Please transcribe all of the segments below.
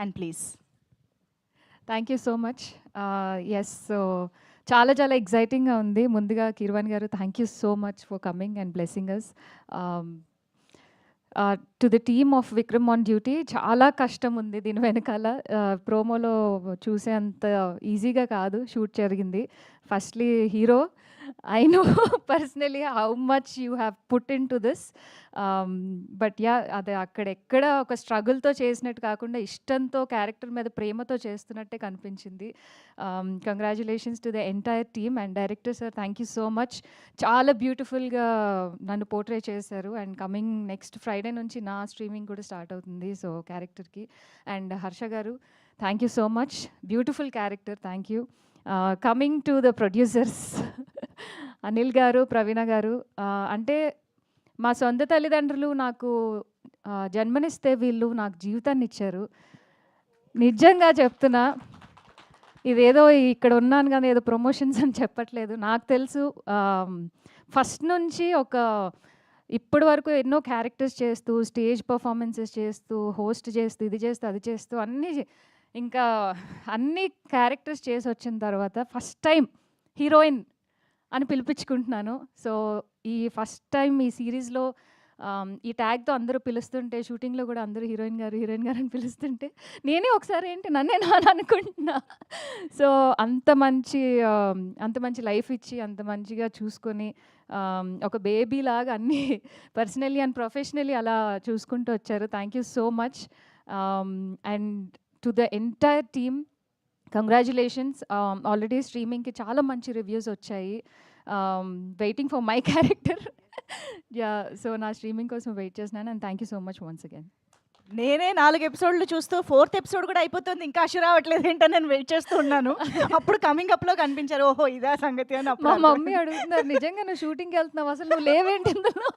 And please. Thank you so much. Yes, so చాలా చాలా ఎక్సైటింగ్గా ఉంది. ముందుగా Keeravani garu, thank you so much for coming and blessing us. To the team of Vikram on duty, చాలా కష్టం ఉంది దీని వెనకాల. ప్రోమోలో చూసేంత ఈజీగా కాదు షూట్ జరిగింది. Firstly hero, I know personally how much you have put in to this. But yeah, అది అక్కడెక్కడ ఒక స్ట్రగుల్తో చేసినట్టు కాకుండా ఇష్టంతో, క్యారెక్టర్ మీద ప్రేమతో చేస్తున్నట్టే కనిపించింది. Congratulations to the entire team and director sir, thank you so much. చాలా బ్యూటిఫుల్గా నన్ను పోర్ట్రే చేశారు. అండ్ కమింగ్ నెక్స్ట్ ఫ్రైడే నుంచి నా స్ట్రీమింగ్ కూడా స్టార్ట్ అవుతుంది, సో క్యారెక్టర్కి. అండ్ హర్ష గారు, thank you so much, beautiful character, thank you. Coming to the producers, Anil గారు, ప్రవీణ గారు, అంటే మా సొంత తల్లిదండ్రులు నాకు జన్మనిస్తే వీళ్ళు నాకు జీవితాన్ని ఇచ్చారు. నిజంగా చెప్తున్నా, ఇదేదో ఇక్కడ ఉన్నాను కానీ ఏదో ప్రమోషన్స్ అని చెప్పట్లేదు. నాకు తెలుసు ఫస్ట్ నుంచి ఇప్పటి వరకు ఎన్నో క్యారెక్టర్స్ చేస్తూ, స్టేజ్ పర్ఫార్మెన్సెస్ చేస్తూ, హోస్ట్ చేస్తూ, ఇది చేస్తూ, అది చేస్తూ, ఇంకా అన్ని క్యారెక్టర్స్ చేసి వచ్చిన తర్వాత ఫస్ట్ టైం హీరోయిన్ అని పిలిపించుకుంటున్నాను. సో ఈ ఫస్ట్ టైం ఈ సిరీస్లో ఈ ట్యాగ్తో అందరూ పిలుస్తుంటే, షూటింగ్లో కూడా అందరూ హీరోయిన్ గారు, హీరోయిన్ గారు అని పిలుస్తుంటే నేనే ఒకసారి ఏంటి నన్నే అని అనుకుంటున్నా. సో అంత మంచి లైఫ్ ఇచ్చి, అంత మంచిగా చూసుకొని, ఒక బేబీ లాగా అన్నీ పర్సనల్లీ అండ్ ప్రొఫెషనల్లీ అలా చూసుకుంటూ వచ్చారు. Thank you so much. And to the entire team, congratulations. Already స్ట్రీమింగ్కి చాలా మంచి రివ్యూస్ వచ్చాయి. Waiting for my character. Yeah, so నా స్ట్రీమింగ్ కోసం వెయిట్ చేస్తున్నాను. And thank you so much once again. నేనే 4 ఎపిసోడ్లు చూస్తూ 4th ఎపిసోడ్ కూడా అయిపోతుంది, ఇంకా అషు రావట్లేదు ఏంటని నేను వెయిట్ చేస్తూ ఉన్నాను. అప్పుడు కమింగ్ అప్లో కనిపించారు, ఓహో ఇదా సంగతి అని. మా మమ్మీ అడుగుతున్నారు, నిజంగా నువ్వు షూటింగ్కి వెళ్తున్నావు, అసలు నువ్వు లేవేంటి ఇందులో,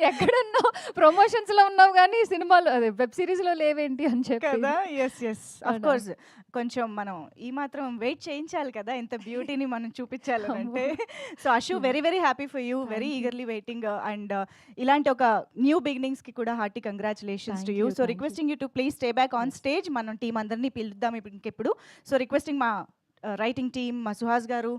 ఎక్కడున్నావు, ప్రమోషన్స్లో ఉన్నావు కానీ సినిమాలో, అదే వెబ్ సిరీస్లో లేవేంటి అని చెప్పి కదా. ఎస్ ఎస్, అఫ్ కోర్స్ కొంచెం మనం ఈ మాత్రం వెయిట్ చేయించాలి కదా, ఇంత బ్యూటీని మనం చూపించాలి అంటే. So Ashu, very very happy for you, very eagerly waiting. And ఇలాంటి ఒక న్యూ బిగినింగ్స్కి కూడా hearty congratulations to you. So requesting you to please stay back on stage. మనం టీం అందరినీ పిలుద్దాం ఇంకెప్పుడు. సో రిక్వెస్టింగ్ మా రైటింగ్ టీమ్, మా సుహాస్ గారు,